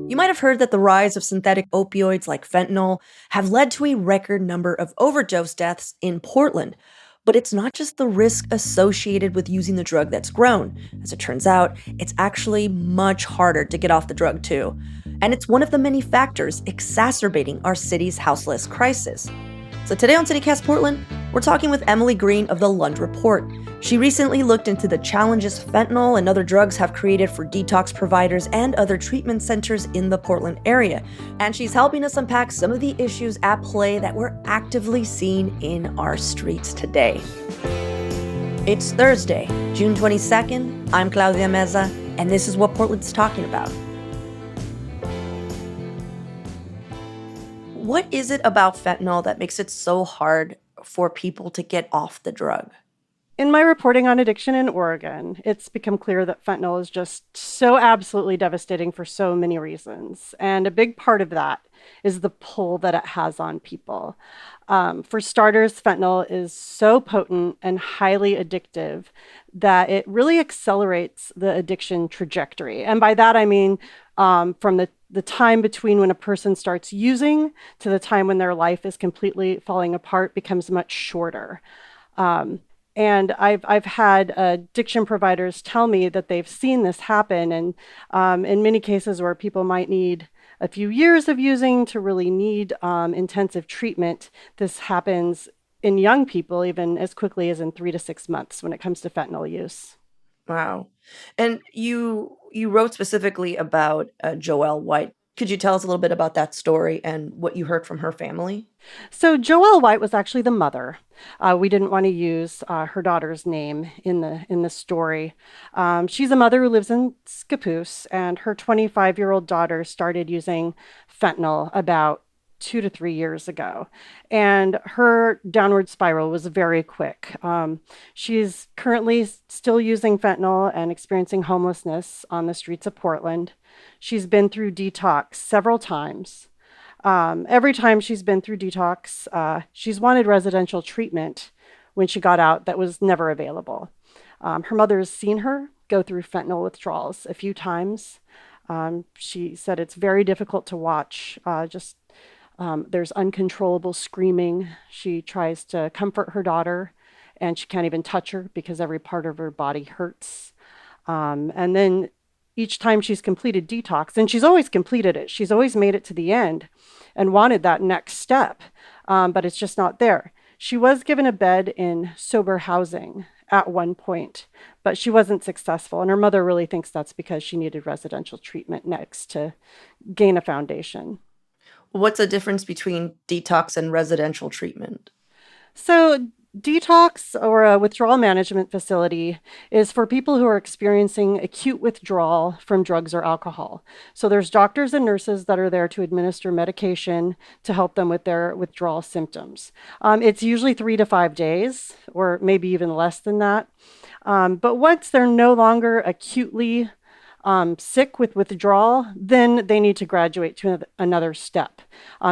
You might have heard that the rise of synthetic opioids like fentanyl have led to a record number of overdose deaths in Portland. But it's not just the risk associated with using the drug that's grown. As it turns out, it's actually much harder to get off the drug too. And it's one of the many factors exacerbating our city's houseless crisis. So today on CityCast Portland, we're talking with Emily Green of the Lund Report. She recently looked into the challenges fentanyl and other drugs have created for detox providers and other treatment centers in the Portland area. And she's helping us unpack some of the issues at play that we're actively seeing in our streets today. It's Thursday, June 22nd. I'm Claudia Meza, and this is what Portland's talking about. What is it about fentanyl that makes it so hard for people to get off the drug? In my reporting on addiction in Oregon, it's become clear that fentanyl is just so absolutely devastating for so many reasons. And a big part of that is the pull that it has on people. For starters, fentanyl is so potent and highly addictive that it really accelerates the addiction trajectory. And by that, I mean from the time between when a person starts using to the time when their life is completely falling apart becomes much shorter. And I've had addiction providers tell me that they've seen this happen, and in many cases where people might need a few years of using to really need intensive treatment, this happens in young people even as quickly as in 3 to 6 months when it comes to fentanyl use. Wow. And you wrote specifically about Joelle White. Could you tell us a little bit about that story and what you heard from her family? So Joelle White was actually the mother. We didn't want to use her daughter's name in the story. She's a mother who lives in Scappoose, and her 25-year-old daughter started using fentanyl about 2 to 3 years ago. And her downward spiral was very quick. She's currently still using fentanyl and experiencing homelessness on the streets of Portland. She's been through detox several times. Every time she's been through detox, she's wanted residential treatment when she got out that was never available. Her mother has seen her go through fentanyl withdrawals a few times. She said it's very difficult to watch. There's uncontrollable screaming. She tries to comfort her daughter, and she can't even touch her because every part of her body hurts. And then each time she's completed detox, and she's always completed it, she's always made it to the end and wanted that next step, but it's just not there. She was given a bed in sober housing at one point, but she wasn't successful. And her mother really thinks that's because she needed residential treatment next to gain a foundation. What's the difference between detox and residential treatment? So detox or a withdrawal management facility is for people who are experiencing acute withdrawal from drugs or alcohol. So there's doctors and nurses that are there to administer medication to help them with their withdrawal symptoms. It's usually 3 to 5 days, or maybe even less than that. But once they're no longer acutely sick with withdrawal, then they need to graduate to another step.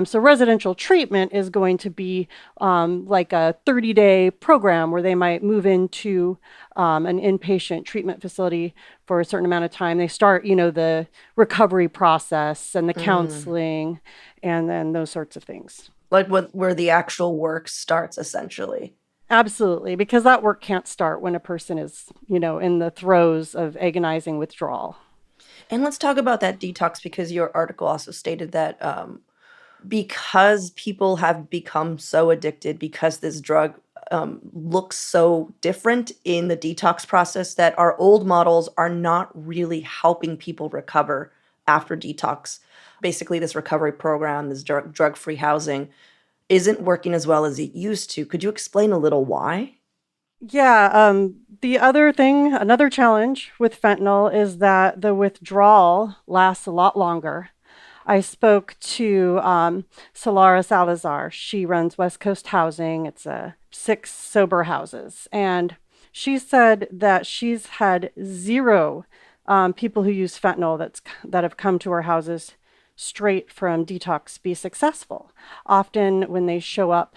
So residential treatment is going to be like a 30-day program where they might move into an inpatient treatment facility for a certain amount of time. They start, the recovery process and the counseling and then those sorts of things. Like where the actual work starts, essentially. Absolutely, because that work can't start when a person is, in the throes of agonizing withdrawal. And let's talk about that detox, because your article also stated that because people have become so addicted, because this drug looks so different in the detox process, that our old models are not really helping people recover after detox. Basically, this recovery program, this drug-free housing, isn't working as well as it used to. Could you explain a little why? Yeah, another challenge with fentanyl is that the withdrawal lasts a lot longer. I spoke to Solara Salazar. She runs West Coast Housing. It's 6 sober houses. And she said that she's had 0 people who use fentanyl that have come to her houses straight from detox be successful. Often when they show up,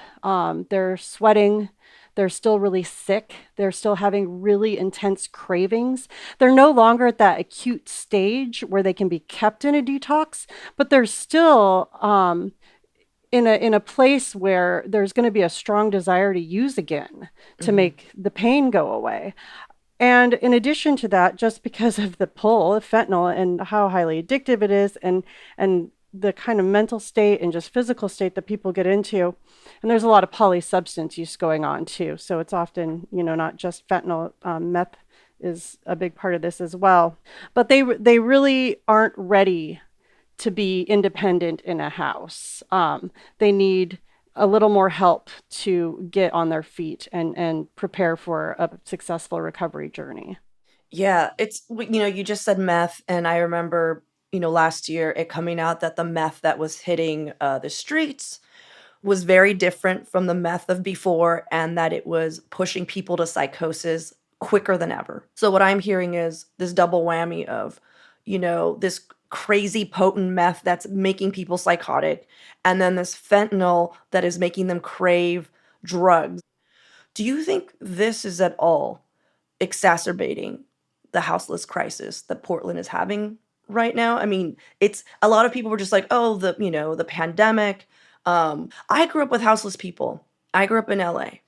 they're sweating, They're still really sick. They're still having really intense cravings. They're no longer at that acute stage where they can be kept in a detox, but they're still in a place where there's going to be a strong desire to use again to Hmm. make the pain go away. And in addition to that, just because of the pull of fentanyl and how highly addictive it is, and the kind of mental state and just physical state that people get into, and there's a lot of polysubstance use going on too. So it's often, not just fentanyl. Meth is a big part of this as well. But they really aren't ready to be independent in a house. They need a little more help to get on their feet and prepare for a successful recovery journey. Yeah, you just said meth, and I remember, last year it coming out that the meth that was hitting the streets was very different from the meth of before, and that it was pushing people to psychosis quicker than ever. So, what I'm hearing is this double whammy of, this crazy potent meth that's making people psychotic, and then this fentanyl that is making them crave drugs. Do you think this is at all exacerbating the houseless crisis that Portland is having right now? I mean, it's a lot of people were just like, "Oh, the pandemic." I grew up with houseless people. I grew up in LA.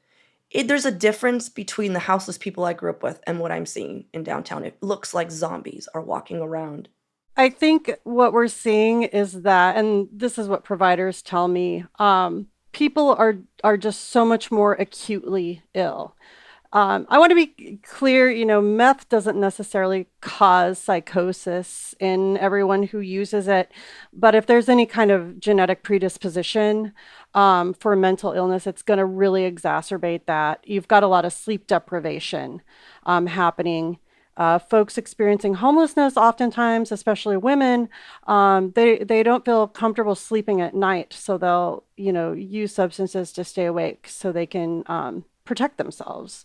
There's a difference between the houseless people I grew up with and what I'm seeing in downtown. It looks like zombies are walking around. I think what we're seeing is that, and this is what providers tell me, people are just so much more acutely ill. I want to be clear, meth doesn't necessarily cause psychosis in everyone who uses it, but if there's any kind of genetic predisposition for mental illness, it's going to really exacerbate that. You've got a lot of sleep deprivation happening. Folks experiencing homelessness, oftentimes, especially women, they don't feel comfortable sleeping at night, so they'll use substances to stay awake so they can protect themselves.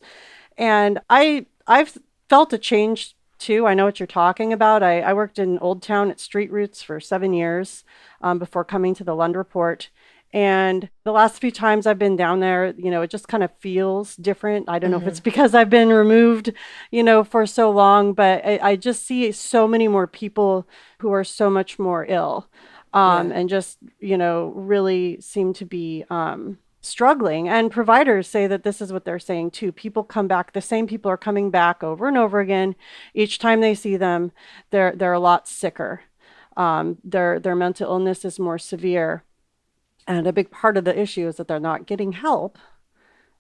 And I've felt a change too. I know what you're talking about. I worked in Old Town at Street Roots for 7 years before coming to the Lund Report. And the last few times I've been down there, it just kind of feels different. I don't know if it's Mhm. because I've been removed, for so long, but I just see so many more people who are so much more ill Yeah. and just, really seem to be struggling. And providers say that this is what they're saying too. People come back, the same people are coming back over and over again. Each time they see them, they're a lot sicker. Their mental illness is more severe. And a big part of the issue is that they're not getting help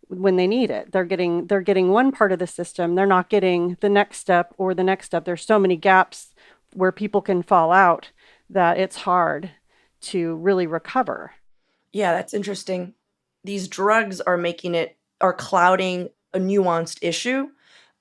when they need it. They're getting one part of the system. They're not getting the next step or the next step. There's so many gaps where people can fall out that it's hard to really recover. Yeah, that's interesting. These drugs are clouding a nuanced issue.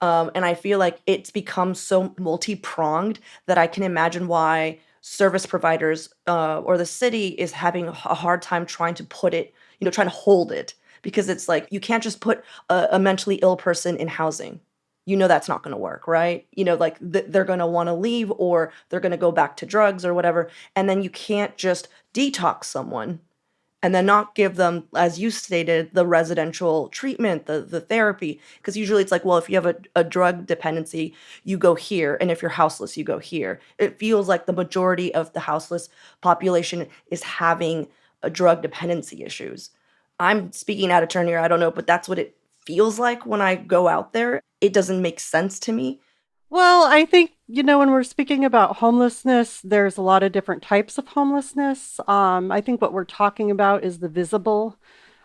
And I feel like it's become so multi-pronged that I can imagine why service providers or the city is having a hard time trying to put it, trying to hold it. Because it's like you can't just put a mentally ill person in housing. That's not going to work, right? Like they're going to want to leave or they're going to go back to drugs or whatever. And then you can't just detox someone and then not give them, as you stated, the residential treatment, the therapy. Because usually it's like, well, if you have a drug dependency, you go here. And if you're houseless, you go here. It feels like the majority of the houseless population is having a drug dependency issues. I'm speaking out of turn here, I don't know, but that's what it feels like when I go out there. It doesn't make sense to me. Well, I think, when we're speaking about homelessness, there's a lot of different types of homelessness. I think what we're talking about is the visible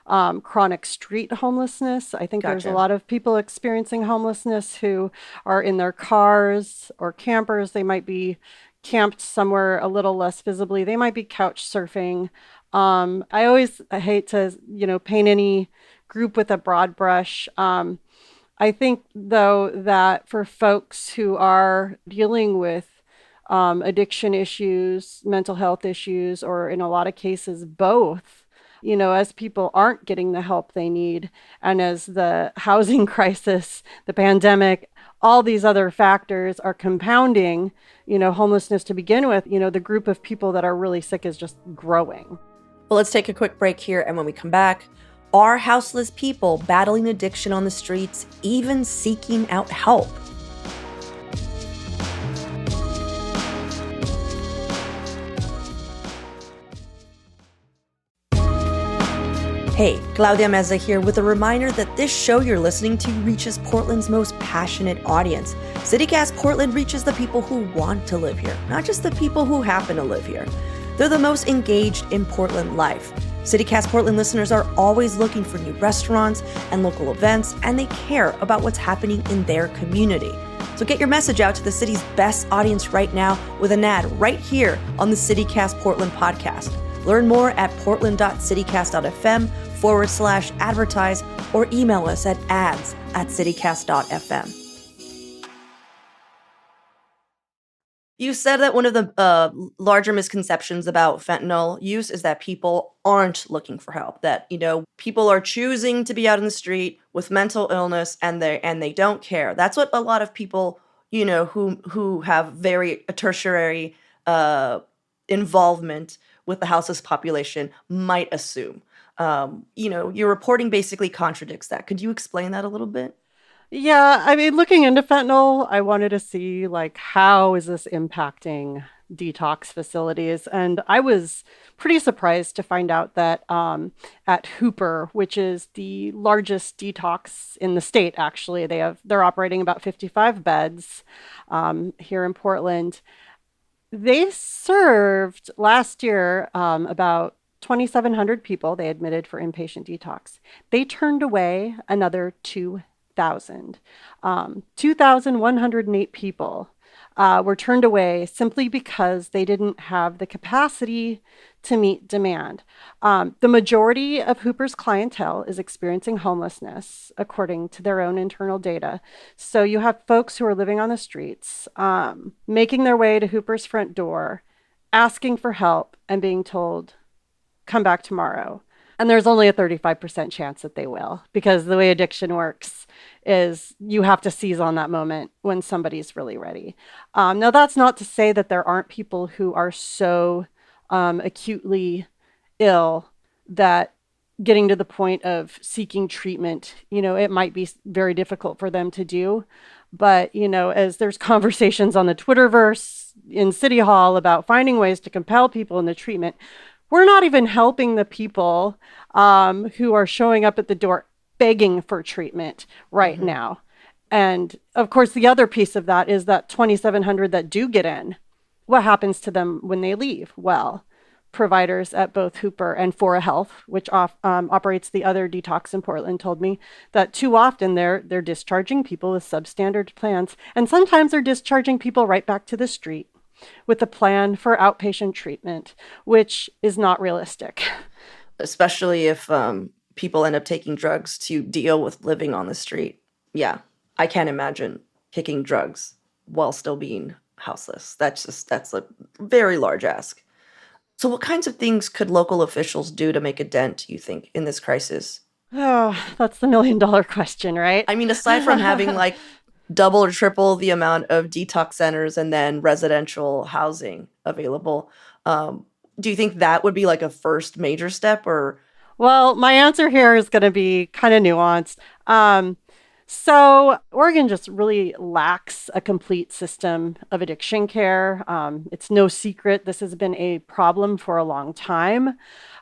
chronic street homelessness. I think there's a Gotcha. lot of people experiencing homelessness who are in their cars or campers. They might be camped somewhere a little less visibly. They might be couch surfing. I hate to, paint any group with a broad brush. I think, though, that for folks who are dealing with addiction issues, mental health issues, or in a lot of cases, both, as people aren't getting the help they need, and as the housing crisis, the pandemic, all these other factors are compounding, homelessness to begin with, the group of people that are really sick is just growing. Well, let's take a quick break here. And when we come back, Are houseless people battling addiction on the streets even seeking out help? Hey, Claudia Meza here with a reminder that this show you're listening to reaches Portland's most passionate audience. CityCast Portland reaches the people who want to live here, not just the people who happen to live here. They're the most engaged in Portland life. CityCast Portland listeners are always looking for new restaurants and local events, and they care about what's happening in their community. So get your message out to the city's best audience right now with an ad right here on the CityCast Portland podcast. Learn more at portland.citycast.fm/advertise or email us at ads@citycast.fm. You said that one of the larger misconceptions about fentanyl use is that people aren't looking for help. That people are choosing to be out in the street with mental illness, and they don't care. That's what a lot of people who have very tertiary involvement with the houseless population might assume. Your reporting basically contradicts that. Could you explain that a little bit? Yeah, I mean, looking into fentanyl, I wanted to see like how is this impacting detox facilities, and I was pretty surprised to find out that at Hooper, which is the largest detox in the state, actually, they're operating about 55 beds here in Portland. They served last year about 2,700 people they admitted for inpatient detox. They turned away another 2,000. 2,108 people were turned away simply because they didn't have the capacity to meet demand. The majority of Hooper's clientele is experiencing homelessness, according to their own internal data. So you have folks who are living on the streets, making their way to Hooper's front door, asking for help, and being told, come back tomorrow. And there's only a 35% chance that they will, because the way addiction works is you have to seize on that moment when somebody's really ready. Now, that's not to say that there aren't people who are so acutely ill that getting to the point of seeking treatment, it might be very difficult for them to do. But, as there's conversations on the Twitterverse in City Hall about finding ways to compel people into treatment, we're not even helping the people who are showing up at the door begging for treatment right now. And of course, the other piece of that is that 2,700 that do get in, what happens to them when they leave? Well, providers at both Hooper and Fora Health, which operates the other detox in Portland, told me that too often they're discharging people with substandard plans. And sometimes they're discharging people right back to the street with a plan for outpatient treatment, which is not realistic. Especially if people end up taking drugs to deal with living on the street. Yeah, I can't imagine taking drugs while still being houseless. That's a very large ask. So what kinds of things could local officials do to make a dent, you think, in this crisis? Oh, that's the $1,000,000 question, right? I mean, aside from having like double or triple the amount of detox centers and then residential housing available, do you think that would be like a first major step? Or Well, my answer here is going to be kind of nuanced. So Oregon just really lacks a complete system of addiction care. It's no secret this has been a problem for a long time.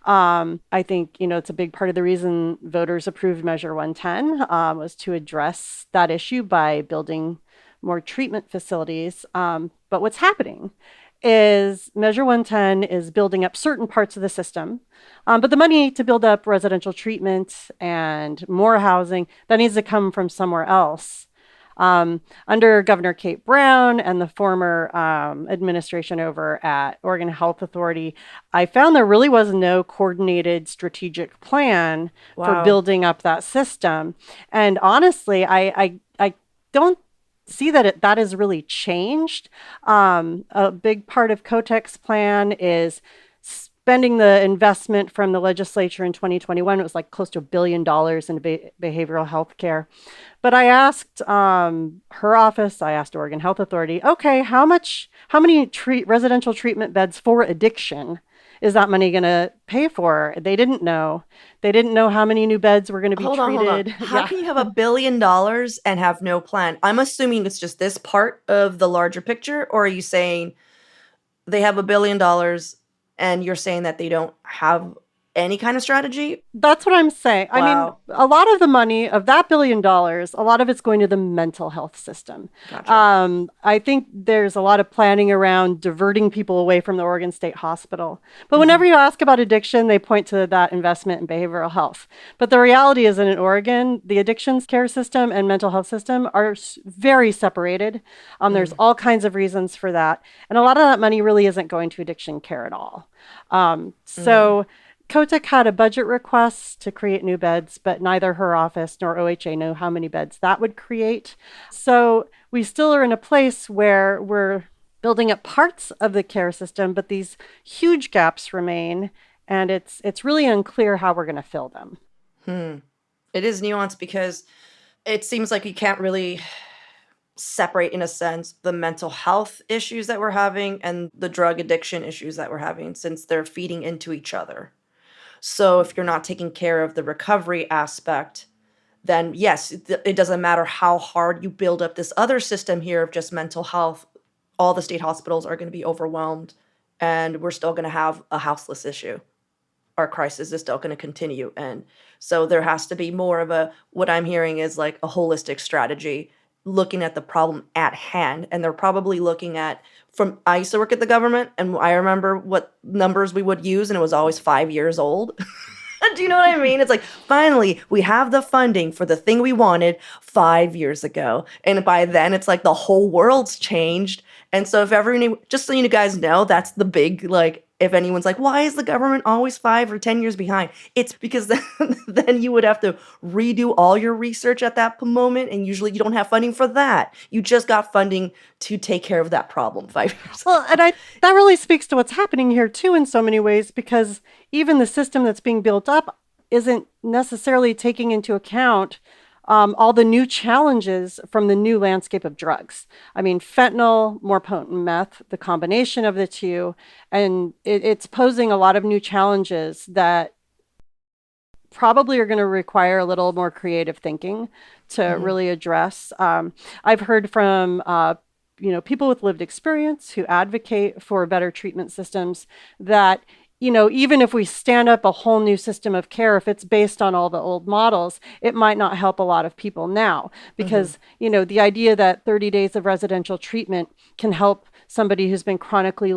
I think, it's a big part of the reason voters approved Measure 110 was to address that issue by building more treatment facilities. But what's happening is Measure 110 is building up certain parts of the system, but the money to build up residential treatment and more housing, that needs to come from somewhere else. Under Governor Kate Brown and the former administration over at Oregon Health Authority, I found there really was no coordinated strategic plan for building up that system. And honestly, I don't see that that has really changed. A big part of Kotek's plan is spending the investment from the legislature in 2021. It was like close to $1 billion in behavioral health care. But I asked her office, I asked Oregon Health Authority, okay, how many residential treatment beds for addiction is that money going to pay for? They didn't know. They didn't know how many new beds were going to be Hold on, hold on. treated. How Yeah. can you have $1 billion and have no plan? I'm assuming it's just this part of the larger picture, or are you saying they have $1 billion and you're saying that they don't have any kind of strategy? That's what I'm saying. I mean, Wow. a lot of the money of that $1 billion, a lot of it's going to the mental health system. Gotcha. I think there's a lot of planning around diverting people away from the Oregon State Hospital. But whenever Mhm. you ask about addiction, they point to that investment in behavioral health. But the reality is that in Oregon, the addictions care system and mental health system are very separated. There's Mm, all kinds of reasons for that. And a lot of that money really isn't going to addiction care at all. mm. So Kotick had a budget request to create new beds, but neither her office nor OHA knew how many beds that would create. So we still are in a place where we're building up parts of the care system, but these huge gaps remain, and it's really unclear how we're going to fill them. Hmm. It is nuanced because it seems like you can't really separate, in a sense, the mental health issues that we're having and the drug addiction issues that we're having since they're feeding into each other. So if you're not taking care of the recovery aspect, then yes, it doesn't matter how hard you build up this other system here of just mental health, all the state hospitals are going to be overwhelmed and we're still going to have a houseless issue. Our crisis is still going to continue. And so there has to be more of a, what I'm hearing is like a holistic strategy looking at the problem at hand. And they're probably looking at, from, I used to work at the government and I remember what numbers we would use and it was always 5 years old. Do you know what I mean? It's like, finally, we have the funding for the thing we wanted 5 years ago. And by then, it's like the whole world's changed. And so, if ever, just so you guys know, that's the big, like, if anyone's like, why is the government always 5 or 10 years behind? It's because then you would have to redo all your research at that moment. And usually you don't have funding for that. You just got funding to take care of that problem 5 years Well, and ago. I that really speaks to what's happening here too in so many ways, because even the system that's being built up isn't necessarily taking into account all the new challenges from the new landscape of drugs. I mean, fentanyl, more potent meth, the combination of the two, and it's posing a lot of new challenges that probably are going to require a little more creative thinking to Mhm. really address. I've heard from people with lived experience who advocate for better treatment systems that even if we stand up a whole new system of care, if it's based on all the old models, it might not help a lot of people now, Mhm. because the idea that 30 days of residential treatment can help somebody who's been chronically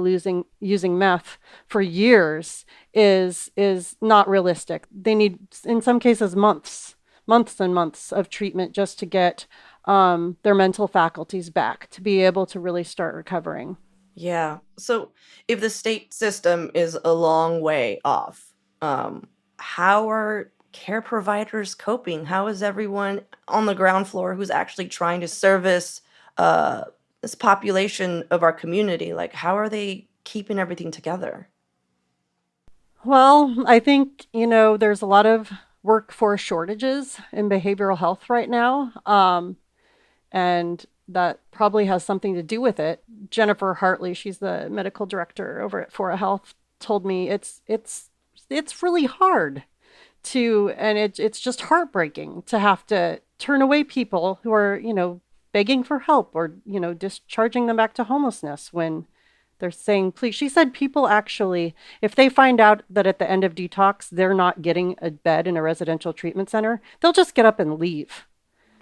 using meth for years is not realistic. They need, in some cases, months and months of treatment just to get their mental faculties back to be able to really start recovering. Yeah. So if the state system is a long way off, how are care providers coping? How is everyone on the ground floor who's actually trying to service uh, this population of our community? Like, how are they keeping everything together? Well, I think, there's a lot of workforce shortages in behavioral health right now. And that probably has something to do with it. Jennifer Hartley, she's the medical director over at Fora Health, told me it's really hard and it's just heartbreaking to have to turn away people who are, begging for help or, discharging them back to homelessness when they're saying, please. She said people actually, if they find out that at the end of detox, they're not getting a bed in a residential treatment center, they'll just get up and leave,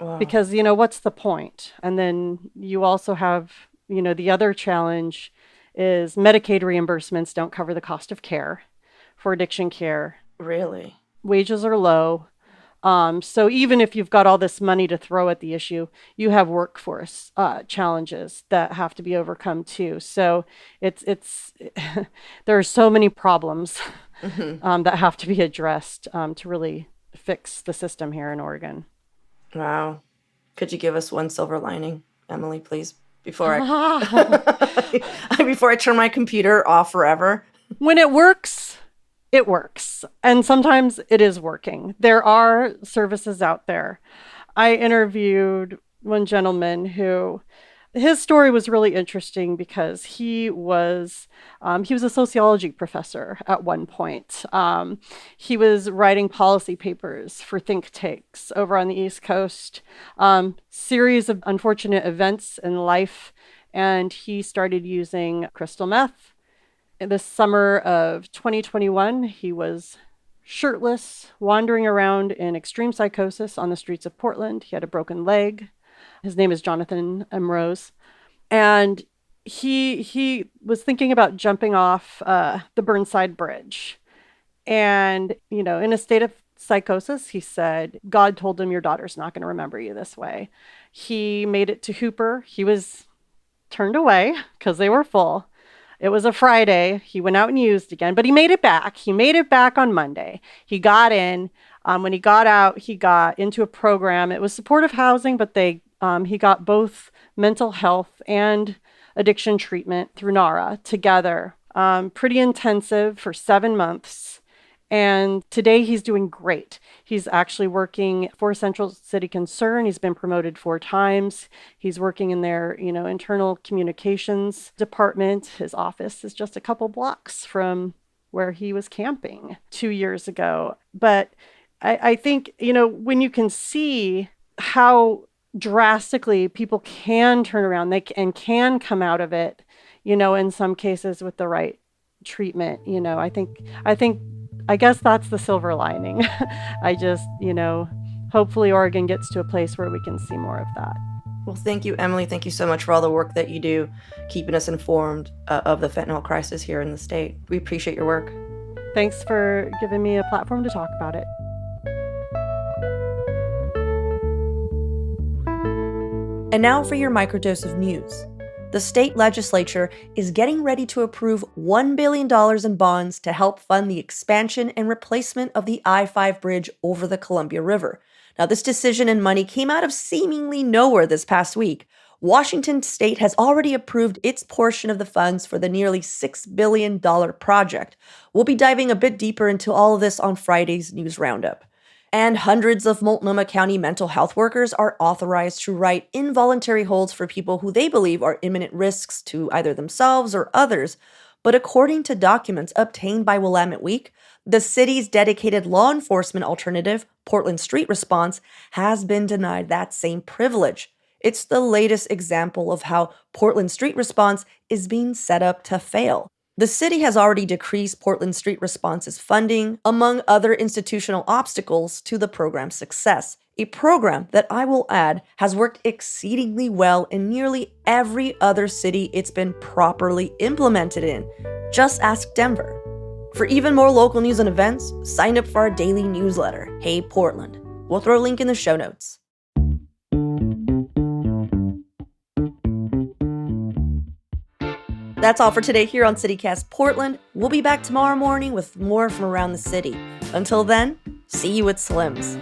Wow. because what's the point? And then you also have the other challenge is Medicaid reimbursements don't cover the cost of care for addiction care. Really? Wages are low. So even if you've got all this money to throw at the issue, you have workforce challenges that have to be overcome too. So it's there are so many problems Hmm. that have to be addressed to really fix the system here in Oregon. Wow. Could you give us one silver lining, Emily, please, before before I turn my computer off forever? When it works. And sometimes it is working. There are services out there. I interviewed one gentleman who His story was really interesting because he was a sociology professor at one point. He was writing policy papers for think tanks over on the East Coast. Series of unfortunate events in life, and he started using crystal meth. In the summer of 2021, he was shirtless, wandering around in extreme psychosis on the streets of Portland. He had a broken leg. His name is Jonathan Amrose, and he was thinking about jumping off the Burnside Bridge. And in a state of psychosis, he said, God told him, your daughter's not going to remember you this way. He made it to Hooper. He was turned away because they were full. It was a Friday. He went out and used again, but he made it back. He made it back on Monday. He got in. When he got out, he got into a program. It was supportive housing, but he got both mental health and addiction treatment through NARA together. Pretty intensive for 7 months. And today he's doing great. He's actually working for Central City Concern. He's been promoted 4 times. He's working in their, internal communications department. His office is just a couple blocks from where he was camping 2 years ago. But I think, when you can see how drastically people can turn around, and can come out of it, in some cases with the right treatment, I guess that's the silver lining. I just, hopefully Oregon gets to a place where we can see more of that. Well, thank you, Emily. Thank you so much for all the work that you do, keeping us informed of the fentanyl crisis here in the state. We appreciate your work. Thanks for giving me a platform to talk about it. And now for your microdose of news. The state legislature is getting ready to approve $1 billion in bonds to help fund the expansion and replacement of the I-5 bridge over the Columbia River. Now, this decision and money came out of seemingly nowhere this past week. Washington State has already approved its portion of the funds for the nearly $6 billion project. We'll be diving a bit deeper into all of this on Friday's News Roundup. And hundreds of Multnomah County mental health workers are authorized to write involuntary holds for people who they believe are imminent risks to either themselves or others. But according to documents obtained by Willamette Week, the city's dedicated law enforcement alternative, Portland Street Response, has been denied that same privilege. It's the latest example of how Portland Street Response is being set up to fail. The city has already decreased Portland Street Response's funding, among other institutional obstacles to the program's success. A program that, I will add, has worked exceedingly well in nearly every other city it's been properly implemented in. Just ask Denver. For even more local news and events, sign up for our daily newsletter, Hey Portland. We'll throw a link in the show notes. That's all for today here on CityCast Portland. We'll be back tomorrow morning with more from around the city. Until then, see you at Slim's.